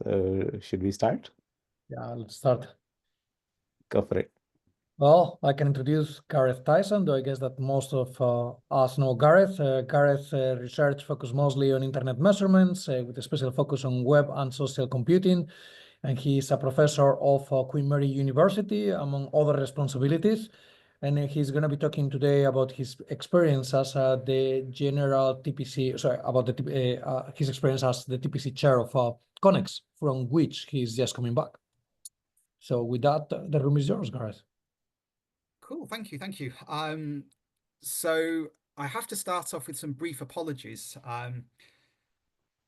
So should we start? Yeah, let's start. Go for it. Well, I can introduce Gareth Tyson, though I guess that most of us know Gareth. Gareth's research focused mostly on internet measurements with a special focus on web and social computing. And he's a professor of Queen Mary University, among other responsibilities. And he's going to be talking today about his experience as the general TPC, sorry, about the his experience as the TPC chair of CoNEXT, from which he's just coming back. So with that, the room is yours, Gareth. Cool, thank you. So I have to start off with some brief apologies.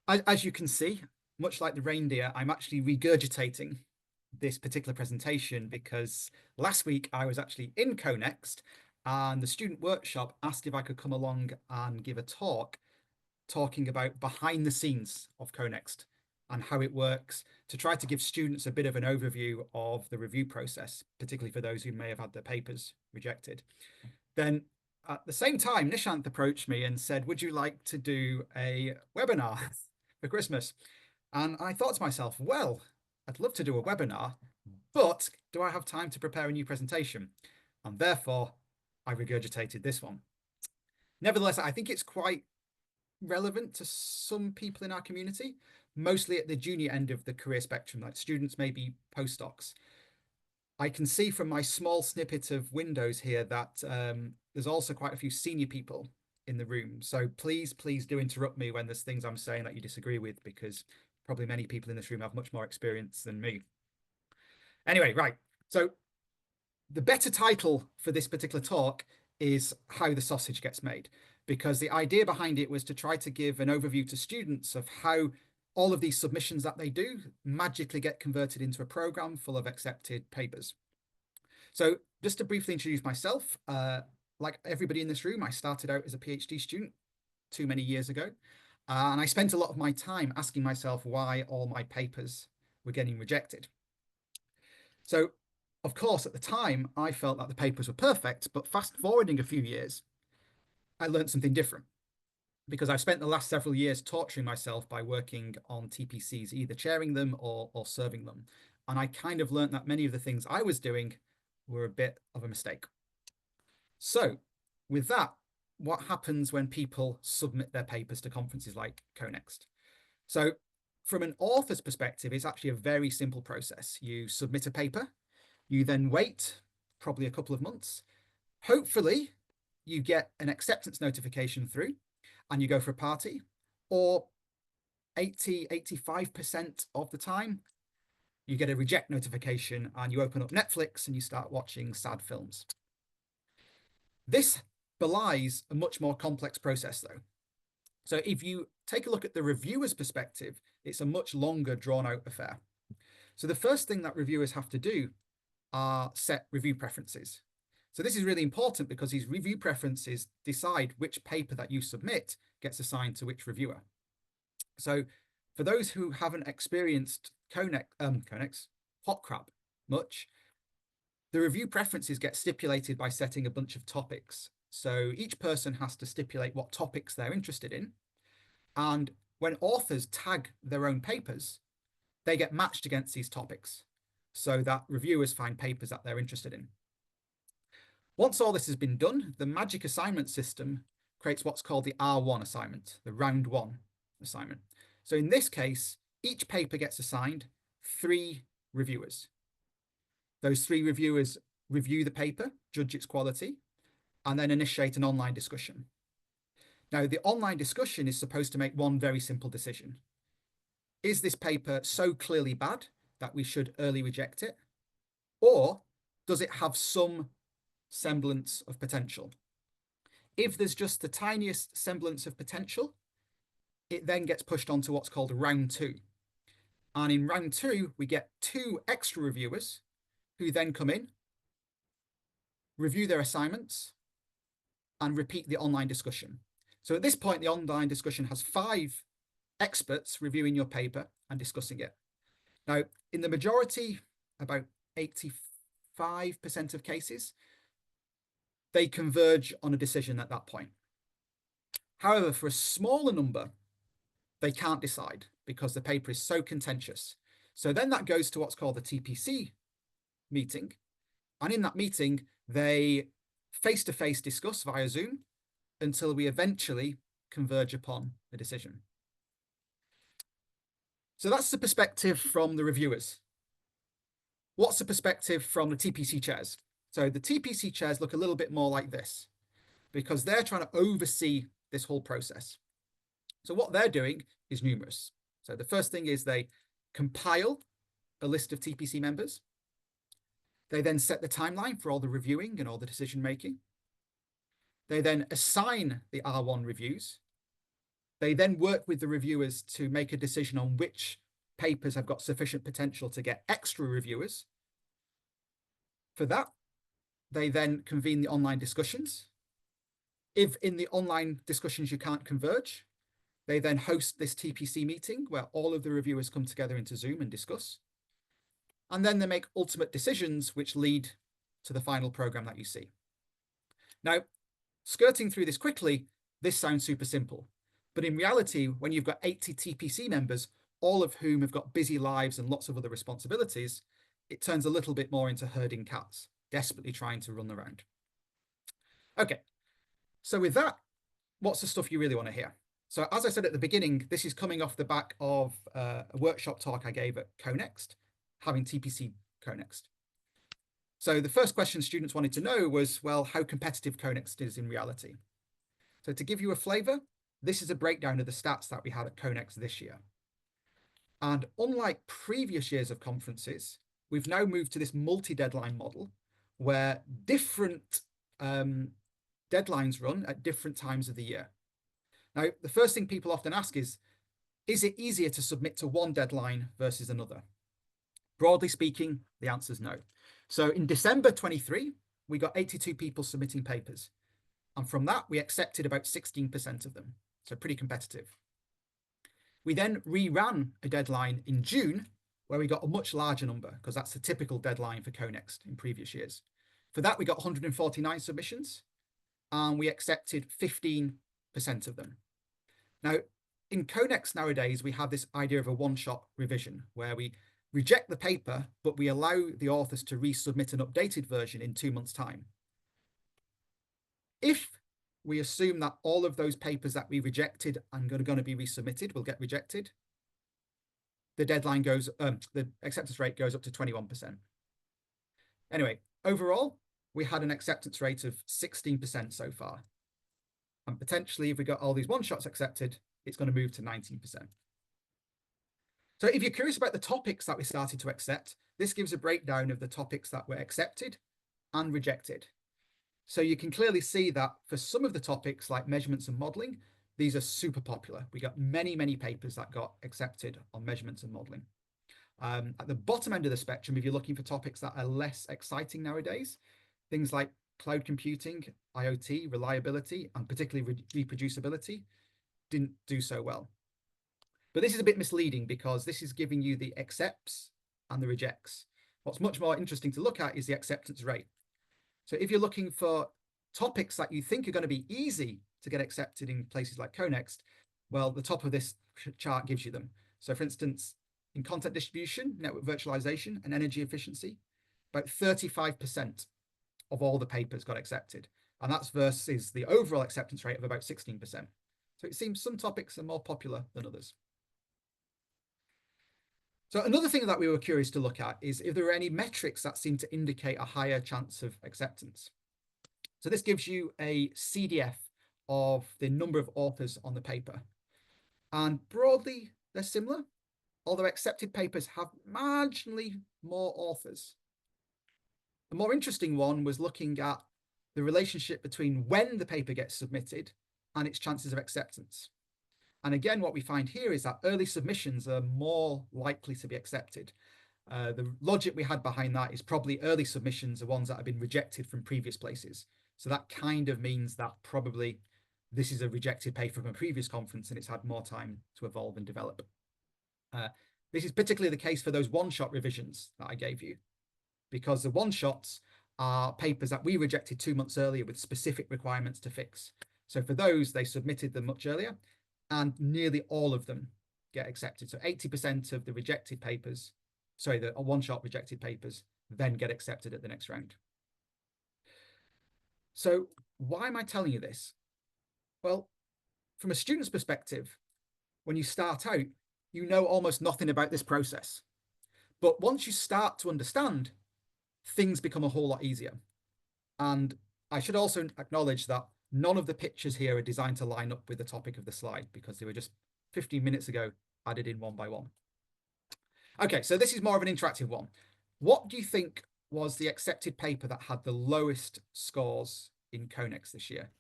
As you can see, much like the reindeer, I'm actually regurgitating this particular presentation because last week I was actually in CoNEXT and the student workshop asked if I could come along and give a talk talking about behind the scenes of CoNEXT and how it works, to try to give students a bit of an overview of the review process, particularly for those who may have had their papers rejected. Then at the same time, Nishant approached me and said, would you like to do a webinar for Christmas? And I thought to myself, well, I'd love to do a webinar, but do I have time to prepare a new presentation? And therefore, I regurgitated this one. Nevertheless, I think it's quite relevant to some people in our community, mostly at the junior end of the career spectrum, like students, maybe postdocs. I can see from my small snippet of windows here that there's also quite a few senior people in the room. So please do interrupt me when there's things I'm saying that you disagree with, because probably many people in this room have much more experience than me. Anyway, right. So the better title for this particular talk is How the Sausage Gets Made, because the idea behind it was to try to give an overview to students of how all of these submissions that they do magically get converted into a program full of accepted papers. So just to briefly introduce myself, like everybody in this room, I started out as a PhD student too many years ago. And I spent a lot of my time asking myself why all my papers were getting rejected. So, of course, at the time, I felt that the papers were perfect, but fast forwarding a few years, I learned something different, because I've spent the last several years torturing myself by working on TPCs, either chairing them or serving them. And I kind of learned that many of the things I was doing were a bit of a mistake. So with that, what happens when people submit their papers to conferences like CoNEXT? So from an author's perspective, it's actually a very simple process. You submit a paper, you then wait probably a couple of months. Hopefully you get an acceptance notification through and you go for a party, or 85% of the time, you get a reject notification and you open up Netflix and you start watching sad films. This belies a much more complex process though. So if you take a look at the reviewer's perspective, it's a much longer drawn out affair. So the first thing that reviewers have to do are set review preferences. So this is really important because these review preferences decide which paper that you submit gets assigned to which reviewer. So for those who haven't experienced CoNEXT hot crap much, the review preferences get stipulated by setting a bunch of topics. So each person has to stipulate what topics they're interested in. And when authors tag their own papers, they get matched against these topics so that reviewers find papers that they're interested in. Once all this has been done, the magic assignment system creates what's called the R1 assignment, the round one assignment. So in this case, each paper gets assigned 3 reviewers. Those 3 reviewers review the paper, judge its quality, and then initiate an online discussion. Now, the online discussion is supposed to make one very simple decision. Is this paper so clearly bad that we should early reject it? Or does it have some semblance of potential? If there's just the tiniest semblance of potential, it then gets pushed on to what's called round 2. And in round 2, we get 2 extra reviewers who then come in, review their assignments, and repeat the online discussion. So at this point, the online discussion has 5 experts reviewing your paper and discussing it. Now, in the majority, about 85% of cases, they converge on a decision at that point. However, for a smaller number, they can't decide because the paper is so contentious. So then that goes to what's called the TPC meeting. And in that meeting, they face-to-face discuss via Zoom until we eventually converge upon a decision. So that's the perspective from the reviewers. What's the perspective from the TPC chairs? So the TPC chairs look a little bit more like this because they're trying to oversee this whole process. So what they're doing is numerous. So the first thing is they compile a list of TPC members. They then set the timeline for all the reviewing and all the decision making. They then assign the R1 reviews. They then work with the reviewers to make a decision on which papers have got sufficient potential to get extra reviewers. For that, they then convene the online discussions. If in the online discussions you can't converge, they then host this TPC meeting where all of the reviewers come together into Zoom and discuss. And then they make ultimate decisions which lead to the final program that you see. Now, skirting through this quickly, this sounds super simple. But in reality, when you've got 80 TPC members, all of whom have got busy lives and lots of other responsibilities, it turns a little bit more into herding cats, desperately trying to run around. Okay, so with that, what's the stuff you really want to hear? So as I said at the beginning, this is coming off the back of a workshop talk I gave at CoNEXT, having TPC CoNEXT. So the first question students wanted to know was, well, how competitive CoNEXT is in reality. So to give you a flavor, this is a breakdown of the stats that we had at CoNEXT this year. And unlike previous years of conferences, we've now moved to this multi-deadline model where different deadlines run at different times of the year. Now, the first thing people often ask is it easier to submit to one deadline versus another? Broadly speaking, the answer is no. So in December 23, we got 82 people submitting papers. And from that, we accepted about 16% of them. So pretty competitive. We then reran a deadline in June where we got a much larger number because that's the typical deadline for CoNEXT in previous years. For that, we got 149 submissions and we accepted 15% of them. Now, in CoNEXT nowadays, we have this idea of a one-shot revision where we reject the paper, but we allow the authors to resubmit an updated version in 2 months' time. If we assume that all of those papers that we rejected and are going to be resubmitted will get rejected, the deadline goes, the acceptance rate goes up to 21%. Anyway, overall, we had an acceptance rate of 16% so far. And potentially, if we got all these one-shots accepted, it's going to move to 19%. So if you're curious about the topics that we started to accept, this gives a breakdown of the topics that were accepted and rejected. So you can clearly see that for some of the topics like measurements and modeling, these are super popular. We got many, many papers that got accepted on measurements and modeling. At the bottom end of the spectrum, if you're looking for topics that are less exciting nowadays, things like cloud computing, IoT, reliability, and particularly reproducibility didn't do so well. But this is a bit misleading because this is giving you the accepts and the rejects. What's much more interesting to look at is the acceptance rate. So if you're looking for topics that you think are going to be easy to get accepted in places like CoNEXT, well, the top of this chart gives you them. So for instance, in content distribution, network virtualization, and energy efficiency, about 35% of all the papers got accepted. And that's versus the overall acceptance rate of about 16%. So it seems some topics are more popular than others. So another thing that we were curious to look at is if there are any metrics that seem to indicate a higher chance of acceptance. So this gives you a CDF of the number of authors on the paper. And broadly, they're similar, although accepted papers have marginally more authors. The more interesting one was looking at the relationship between when the paper gets submitted and its chances of acceptance. And again, what we find here is that early submissions are more likely to be accepted. The logic we had behind that is probably early submissions are ones that have been rejected from previous places. So that kind of means that probably this is a rejected paper from a previous conference and it's had more time to evolve and develop. This is particularly the case for those one-shot revisions that I gave you, because the one-shots are papers that we rejected 2 months earlier with specific requirements to fix. So for those, they submitted them much earlier, and nearly all of them get accepted. So 80% of the rejected papers sorry, the one-shot rejected papers then get accepted at the next round. So why am I telling you this? Well, from a student's perspective, when you start out, you know almost nothing about this process. But once you start to understand, things become a whole lot easier. And I should also acknowledge that none of the pictures here are designed to line up with the topic of the slide because they were just 15 minutes ago added in one by one. Okay, so this is more of an interactive one. What do you think was the accepted paper that had the lowest scores in CoNEXT this year?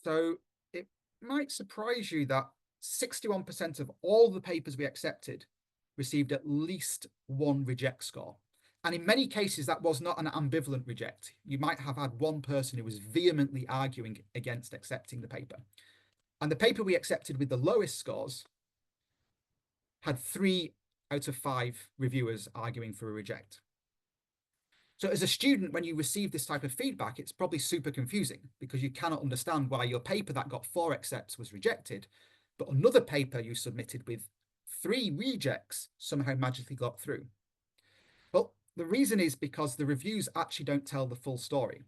So it might surprise you that 61% of all the papers we accepted received at least one reject score. And in many cases, that was not an ambivalent reject. You might have had one person who was vehemently arguing against accepting the paper. And the paper we accepted with the lowest scores had 3 out of 5 reviewers arguing for a reject. So as a student, when you receive this type of feedback, it's probably super confusing because you cannot understand why your paper that got 4 accepts was rejected, but another paper you submitted with 3 rejects somehow magically got through. Well, the reason is because the reviews actually don't tell the full story.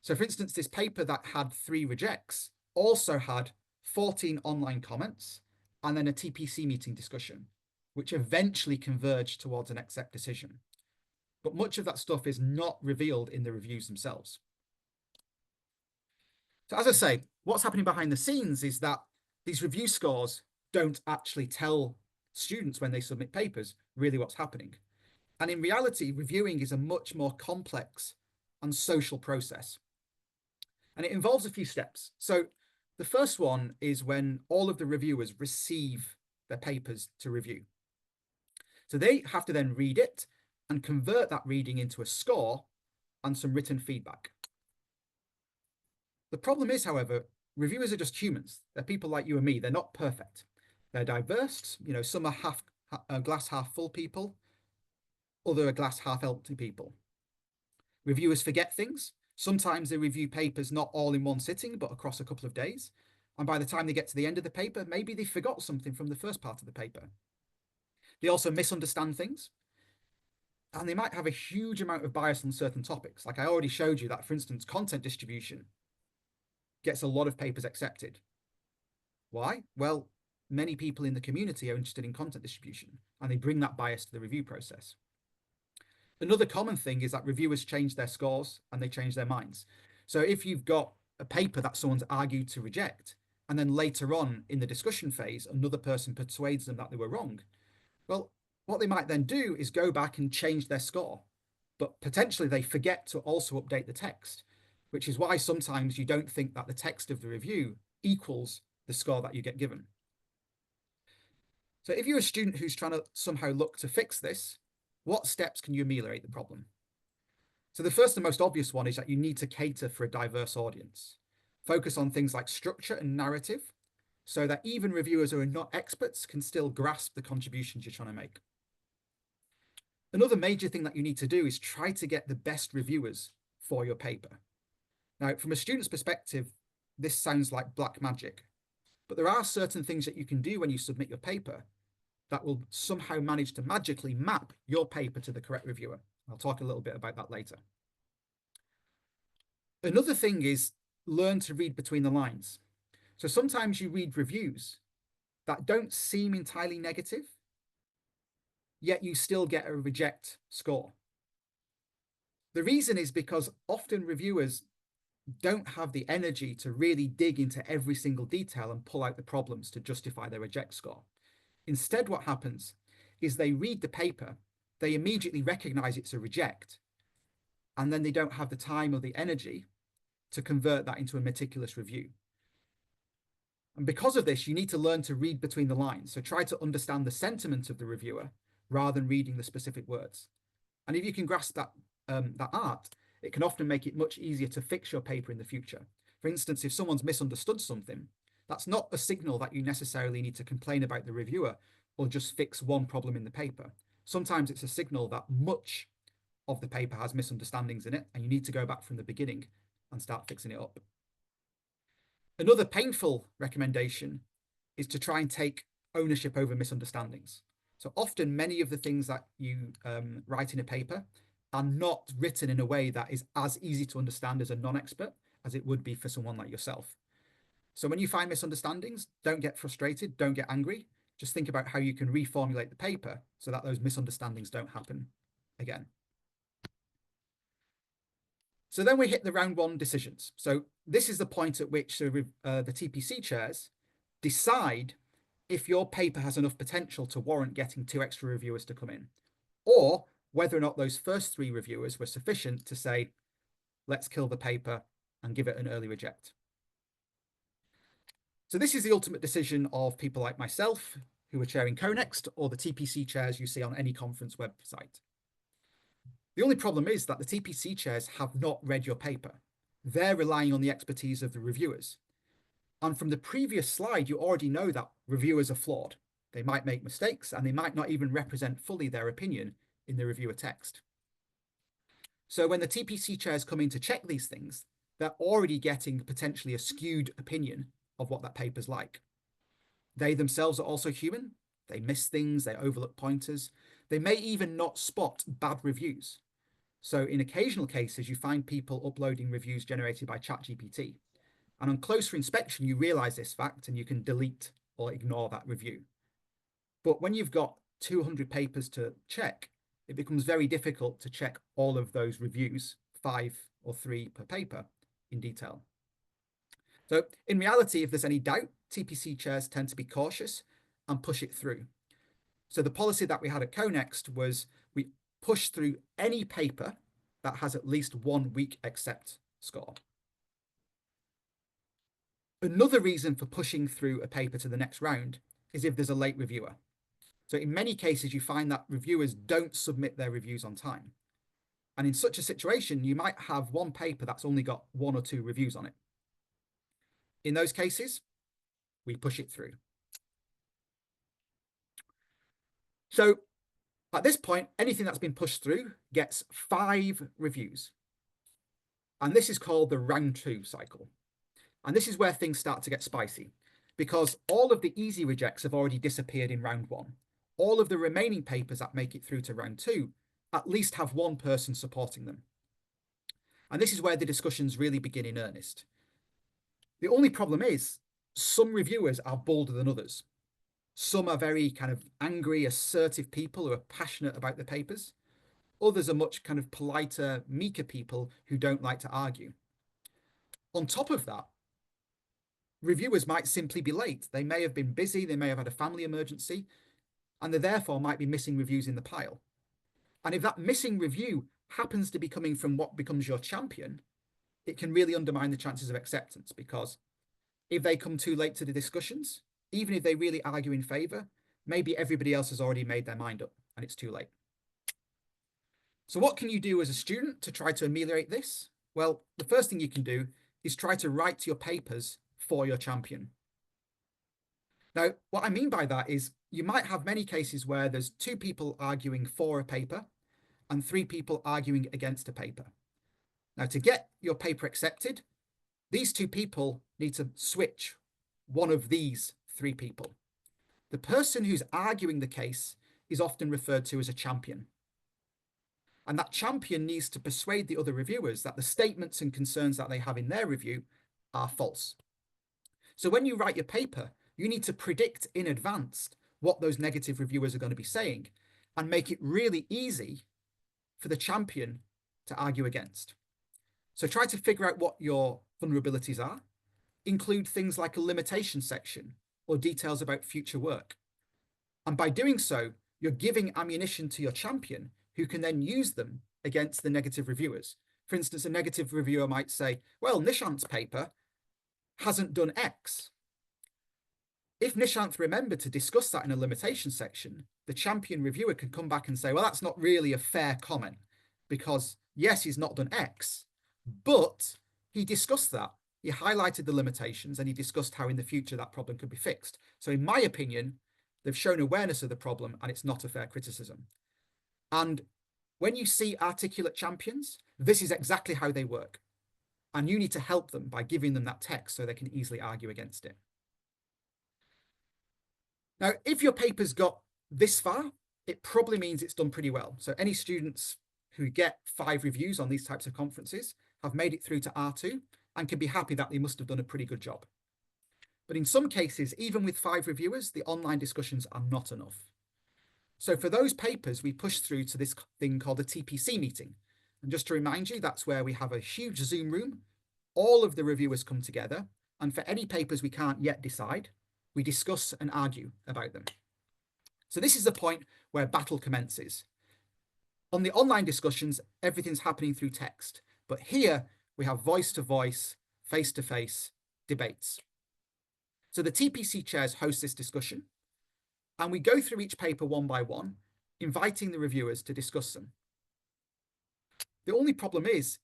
So for instance, this paper that had 3 rejects also had 14 online comments and then a TPC meeting discussion, which eventually converged towards an accept decision. But much of that stuff is not revealed in the reviews themselves. So as I say, what's happening behind the scenes is that these review scores don't actually tell students when they submit papers really what's happening. And in reality, reviewing is a much more complex and social process. And it involves a few steps. So the first one is when all of the reviewers receive their papers to review. So they have to then read it and convert that reading into a score and some written feedback. The problem is, however, reviewers are just humans. They're people like you and me. They're not perfect. They're diverse. You know, some are glass half full people, other are glass half empty people. Reviewers forget things. Sometimes they review papers not all in one sitting, but across a couple of days. And by the time they get to the end of the paper, maybe they forgot something from the first part of the paper. They also misunderstand things. And they might have a huge amount of bias on certain topics. Like I already showed you that, for instance, content distribution gets a lot of papers accepted. Why? Well, many people in the community are interested in content distribution, and they bring that bias to the review process. Another common thing is that reviewers change their scores and they change their minds. So if you've got a paper that someone's argued to reject, and then later on in the discussion phase, another person persuades them that they were wrong, well, what they might then do is go back and change their score, but potentially they forget to also update the text, which is why sometimes you don't think that the text of the review equals the score that you get given. So if you're a student who's trying to somehow look to fix this, what steps can you ameliorate the problem? So the first and most obvious one is that you need to cater for a diverse audience. Focus on things like structure and narrative, so that even reviewers who are not experts can still grasp the contributions you're trying to make. Another major thing that you need to do is try to get the best reviewers for your paper. Now, from a student's perspective, this sounds like black magic, but there are certain things that you can do when you submit your paper that will somehow manage to magically map your paper to the correct reviewer. I'll talk a little bit about that later. Another thing is learn to read between the lines. So sometimes you read reviews that don't seem entirely negative, yet you still get a reject score. The reason is because often reviewers don't have the energy to really dig into every single detail and pull out the problems to justify their reject score. Instead, what happens is they read the paper, they immediately recognize it's a reject, and then they don't have the time or the energy to convert that into a meticulous review. And because of this, you need to learn to read between the lines. So try to understand the sentiment of the reviewer rather than reading the specific words. And if you can grasp that, that art, it can often make it much easier to fix your paper in the future. For instance, if someone's misunderstood something, that's not a signal that you necessarily need to complain about the reviewer or just fix one problem in the paper. Sometimes it's a signal that much of the paper has misunderstandings in it, and you need to go back from the beginning and start fixing it up. Another painful recommendation is to try and take ownership over misunderstandings. So often many of the things that you write in a paper are not written in a way that is as easy to understand as a non-expert as it would be for someone like yourself. So when you find misunderstandings, don't get frustrated, don't get angry. Just think about how you can reformulate the paper so that those misunderstandings don't happen again. So then we hit the round one decisions. So this is the point at which the TPC chairs decide if your paper has enough potential to warrant getting 2 extra reviewers to come in, or whether or not those first 3 reviewers were sufficient to say, let's kill the paper and give it an early reject. So this is the ultimate decision of people like myself who are chairing CoNEXT, or the TPC chairs you see on any conference website. The only problem is that the TPC chairs have not read your paper. They're relying on the expertise of the reviewers. And from the previous slide, you already know that reviewers are flawed. They might make mistakes and they might not even represent fully their opinion in the reviewer text. So when the TPC chairs come in to check these things, they're already getting potentially a skewed opinion of what that paper's like. They themselves are also human. They miss things, they overlook pointers. They may even not spot bad reviews. So in occasional cases, you find people uploading reviews generated by ChatGPT. And on closer inspection, you realize this fact and you can delete or ignore that review. But when you've got 200 papers to check, it becomes very difficult to check all of those reviews, 5 or 3 per paper, in detail. So in reality, if there's any doubt, TPC chairs tend to be cautious and push it through. So the policy that we had at CoNEXT was we push through any paper that has at least 1 weak accept score. Another reason for pushing through a paper to the next round is if there's a late reviewer. So in many cases, you find that reviewers don't submit their reviews on time. And in such a situation, you might have one paper that's only got 1 or 2 reviews on it. In those cases, we push it through. So at this point, anything that's been pushed through gets 5 reviews. And this is called the round 2 cycle. And this is where things start to get spicy, because all of the easy rejects have already disappeared in round 1. All of the remaining papers that make it through to round 2 at least have 1 person supporting them. And this is where the discussions really begin in earnest. The only problem is some reviewers are bolder than others. Some are very kind of angry, assertive people who are passionate about their papers. Others are much kind of politer, meeker people who don't like to argue. On top of that, reviewers might simply be late. They may have been busy, they may have had a family emergency, and they therefore might be missing reviews in the pile. And if that missing review happens to be coming from what becomes your champion, it can really undermine the chances of acceptance, because if they come too late to the discussions, even if they really argue in favor, maybe everybody else has already made their mind up and it's too late. So what can you do as a student to try to ameliorate this? Well, the first thing you can do is try to write your papers for your champion. Now, what I mean by that is you might have many cases where there's 2 people arguing for a paper and 3 people arguing against a paper. Now, to get your paper accepted, these 2 people need to switch one of these 3 people. The person who's arguing the case is often referred to as a champion. And that champion needs to persuade the other reviewers that the statements and concerns that they have in their review are false. So when you write your paper, you need to predict in advance what those negative reviewers are going to be saying and make it really easy for the champion to argue against. So try to figure out what your vulnerabilities are, include things like a limitation section or details about future work. And by doing so, you're giving ammunition to your champion who can then use them against the negative reviewers. For instance, a negative reviewer might say, well, Nishant's paper hasn't done X. If Nishanth remembered to discuss that in a limitation section, the champion reviewer can come back and say, well, that's not really a fair comment because yes, he's not done X, but he discussed that. He highlighted the limitations and he discussed how in the future that problem could be fixed. So in my opinion, they've shown awareness of the problem and it's not a fair criticism. And when you see articulate champions, this is exactly how they work. And you need to help them by giving them that text so they can easily argue against it. Now, if your paper's got this far, it probably means it's done pretty well. So any students who get 5 reviews on these types of conferences have made it through to R2 and can be happy that they must have done a pretty good job. But in some cases, even with 5 reviewers, the online discussions are not enough. So for those papers, we push through to this thing called a TPC meeting. And just to remind you, that's where we have a huge Zoom room. All of the reviewers come together. And for any papers we can't yet decide, we discuss and argue about them. So this is the point where battle commences. On the online discussions, everything's happening through text. But here we have voice-to-voice, face-to-face debates. So the TPC chairs host this discussion, and we go through each paper one by one, inviting the reviewers to discuss them. The only problem is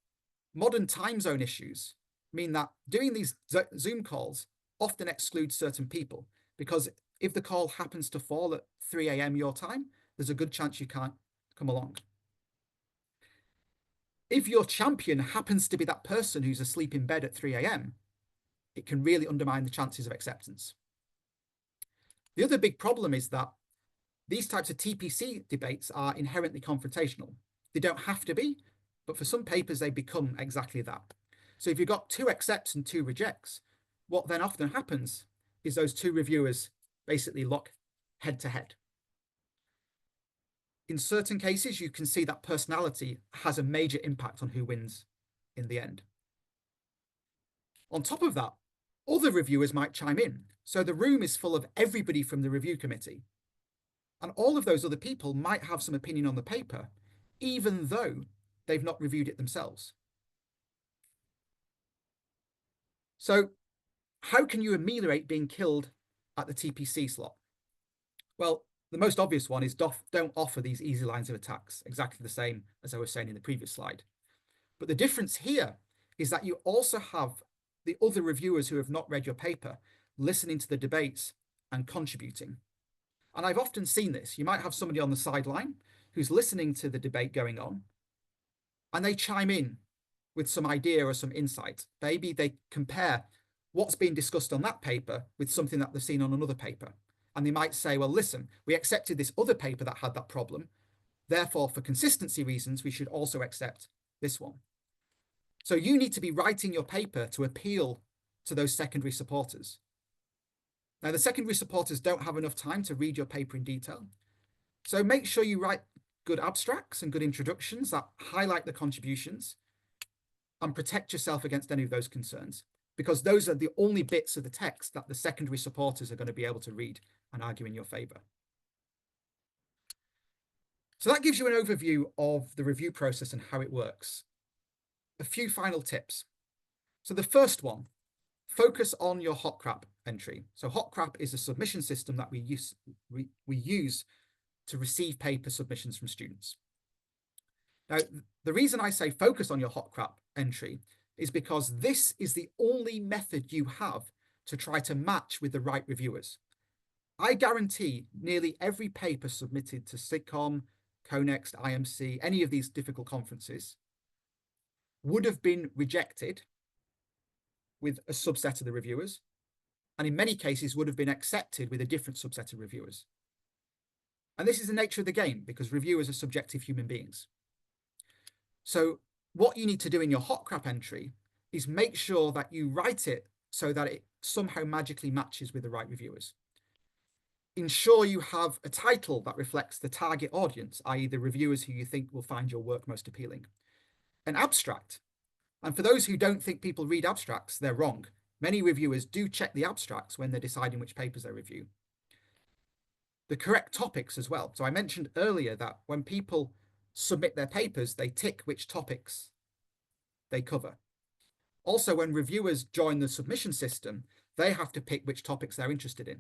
modern time zone issues mean that doing these Zoom calls often excludes certain people, because if the call happens to fall at 3 a.m. your time, there's a good chance you can't come along. If your champion happens to be that person who's asleep in bed at 3 a.m., it can really undermine the chances of acceptance. The other big problem is that these types of TPC debates are inherently confrontational. They don't have to be, but for some papers, they become exactly that. So if you've got 2 accepts and 2 rejects, what then often happens is those 2 reviewers basically lock head to head. In certain cases, you can see that personality has a major impact on who wins in the end. On top of that, other reviewers might chime in. So the room is full of everybody from the review committee. And all of those other people might have some opinion on the paper, even though they've not reviewed it themselves. So how can you ameliorate being killed at the TPC slot? Well, the most obvious one is don't offer these easy lines of attacks, exactly the same as I was saying in the previous slide. But the difference here is that you also have the other reviewers who have not read your paper listening to the debates and contributing. And I've often seen this. You might have somebody on the sideline who's listening to the debate going on, and they chime in with some idea or some insight. Maybe they compare what's being discussed on that paper with something that they've seen on another paper. And they might say, well, listen, we accepted this other paper that had that problem. Therefore, for consistency reasons, we should also accept this one. So you need to be writing your paper to appeal to those secondary supporters. Now, the secondary supporters don't have enough time to read your paper in detail. So make sure you write good abstracts and good introductions that highlight the contributions and protect yourself against any of those concerns, because those are the only bits of the text that the secondary supporters are going to be able to read and argue in your favor. So that gives you an overview of the review process and how it works. A few final tips. So the first one, focus on your hot crap entry. So hot crap is a submission system that we use to receive paper submissions from students. Now, the reason I say focus on your hot crap entry is because this is the only method you have to try to match with the right reviewers. I guarantee nearly every paper submitted to SIGCOMM, CoNEXT, IMC, any of these difficult conferences would have been rejected with a subset of the reviewers, and in many cases would have been accepted with a different subset of reviewers. And this is the nature of the game, because reviewers are subjective human beings. So what you need to do in your hot crap entry is make sure that you write it so that it somehow magically matches with the right reviewers. Ensure you have a title that reflects the target audience, i.e. the reviewers who you think will find your work most appealing. An abstract. And for those who don't think people read abstracts, they're wrong. Many reviewers do check the abstracts when they're deciding which papers they review. The correct topics as well. So I mentioned earlier that when people submit their papers, they tick which topics they cover. Also, when reviewers join the submission system, they have to pick which topics they're interested in.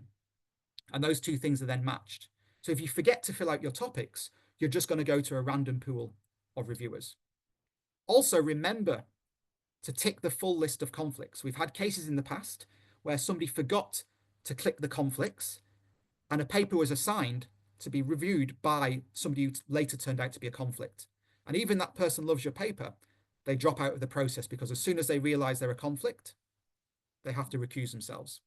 And those two things are then matched. So if you forget to fill out your topics, you're just going to go to a random pool of reviewers. Also, remember to tick the full list of conflicts. We've had cases in the past where somebody forgot to click the conflicts and a paper was assigned to be reviewed by somebody who later turned out to be a conflict. And even that person loves your paper, they drop out of the process because as soon as they realize they're a conflict, they have to recuse themselves.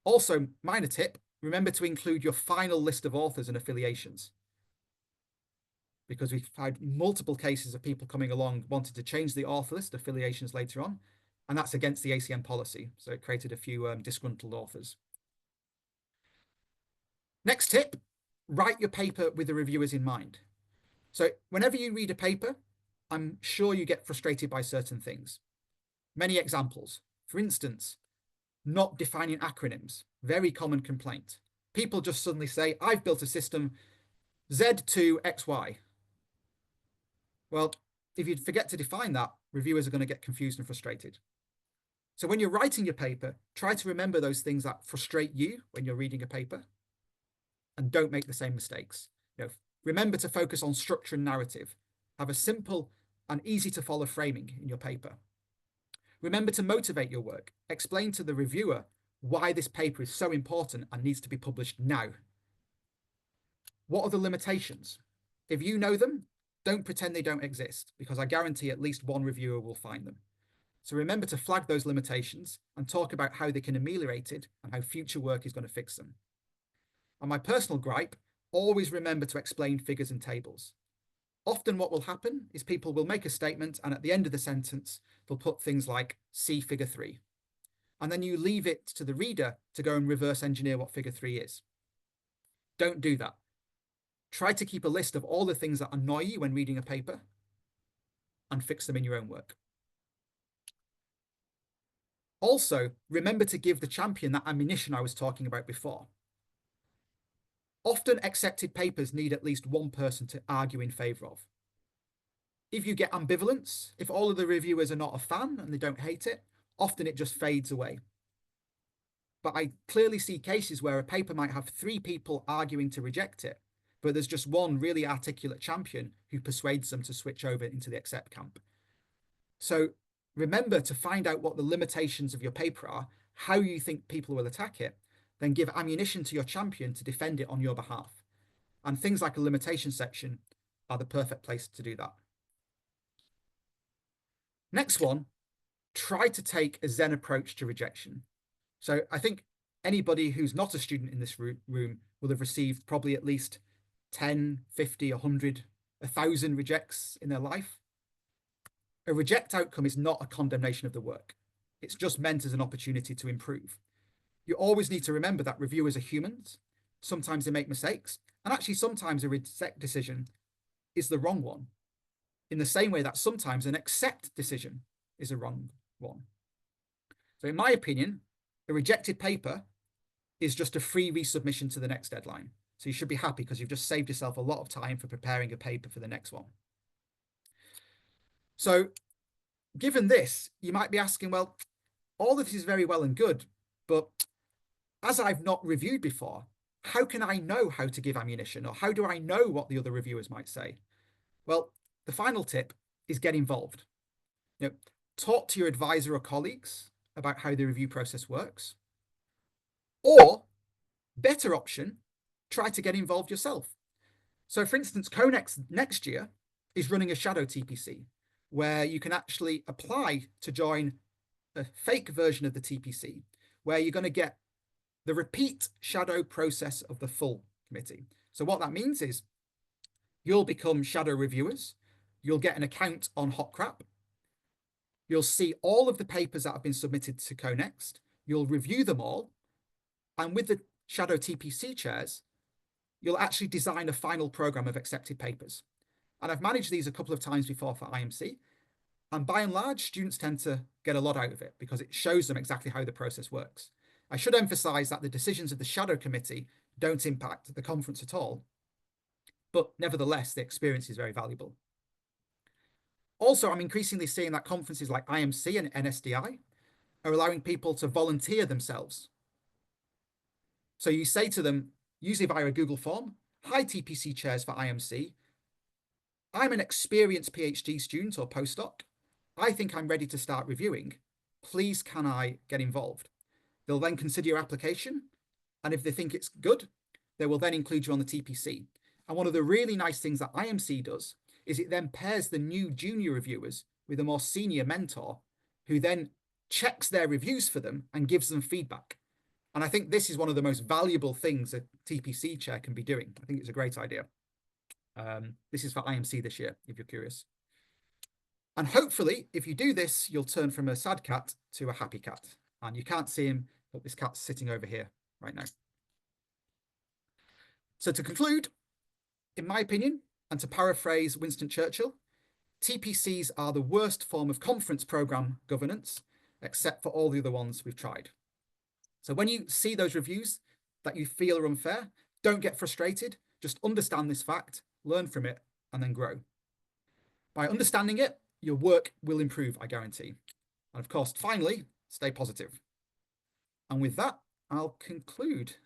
Also, minor tip, remember to include your final list of authors and affiliations, because we've had multiple cases of people coming along wanting to change the author list affiliations later on, and that's against the ACM policy. So it created a few disgruntled authors. Next tip, write your paper with the reviewers in mind. So whenever you read a paper, I'm sure you get frustrated by certain things. Many examples. For instance, not defining acronyms, very common complaint. People just suddenly say, I've built a system Z to XY. Well, if you forget to define that, reviewers are going to get confused and frustrated. So when you're writing your paper, try to remember those things that frustrate you when you're reading a paper, and don't make the same mistakes. Remember to focus on structure and narrative. Have a simple and easy to follow framing in your paper. Remember to motivate your work. Explain to the reviewer why this paper is so important and needs to be published now. What are the limitations? If you know them, don't pretend they don't exist, because I guarantee at least one reviewer will find them. So remember to flag those limitations and talk about how they can ameliorate it and how future work is going to fix them. And my personal gripe, always remember to explain figures and tables. Often what will happen is people will make a statement and at the end of the sentence, they'll put things like see figure 3. And then you leave it to the reader to go and reverse engineer what figure 3 is. Don't do that. Try to keep a list of all the things that annoy you when reading a paper and fix them in your own work. Also, remember to give the champion that ammunition I was talking about before. Often accepted papers need at least one person to argue in favour of. If you get ambivalence, if all of the reviewers are not a fan and they don't hate it, often it just fades away. But I clearly see cases where a paper might have 3 people arguing to reject it, but there's just one really articulate champion who persuades them to switch over into the accept camp. So remember to find out what the limitations of your paper are, how you think people will attack it, then give ammunition to your champion to defend it on your behalf. And things like a limitation section are the perfect place to do that. Next one, try to take a Zen approach to rejection. So I think anybody who's not a student in this room will have received probably at least 10, 50, 100, 1,000 rejects in their life. A reject outcome is not a condemnation of the work. It's just meant as an opportunity to improve. You always need to remember that reviewers are humans. Sometimes they make mistakes. And actually, sometimes a reject decision is the wrong one, in the same way that sometimes an accept decision is a wrong one. So in my opinion, a rejected paper is just a free resubmission to the next deadline. So you should be happy because you've just saved yourself a lot of time for preparing a paper for the next one. So given this, you might be asking, well, all of this is very well and good, but as I've not reviewed before, how can I know how to give ammunition, or how do I know what the other reviewers might say? Well, the final tip is get involved. Talk to your advisor or colleagues about how the review process works. Or, better option, try to get involved yourself. So for instance, CoNEXT next year is running a shadow TPC where you can actually apply to join a fake version of the TPC, where you're going to get the repeat shadow process of the full committee. So what that means is you'll become shadow reviewers. You'll get an account on HotCrap. You'll see all of the papers that have been submitted to CoNEXT. You'll review them all. And with the shadow TPC chairs, you'll actually design a final program of accepted papers. And I've managed these a couple of times before for IMC. And by and large, students tend to get a lot out of it because it shows them exactly how the process works. I should emphasize that the decisions of the shadow committee don't impact the conference at all. But nevertheless, the experience is very valuable. Also, I'm increasingly seeing that conferences like IMC and NSDI are allowing people to volunteer themselves. So you say to them, usually via a Google form, hi TPC chairs for IMC. I'm an experienced PhD student or postdoc. I think I'm ready to start reviewing. Please, can I get involved? They'll then consider your application. And if they think it's good, they will then include you on the TPC. And one of the really nice things that IMC does is it then pairs the new junior reviewers with a more senior mentor who then checks their reviews for them and gives them feedback. And I think this is one of the most valuable things a TPC chair can be doing. I think it's a great idea. This is for IMC this year, if you're curious. And hopefully, if you do this, you'll turn from a sad cat to a happy cat. And you can't see him, but this cat's sitting over here right now. So to conclude, in my opinion, and to paraphrase Winston Churchill, TPCs are the worst form of conference program governance, except for all the other ones we've tried. So when you see those reviews that you feel are unfair, don't get frustrated. Just understand this fact, learn from it, and then grow. By understanding it, your work will improve, I guarantee. And of course, finally, stay positive. And with that, I'll conclude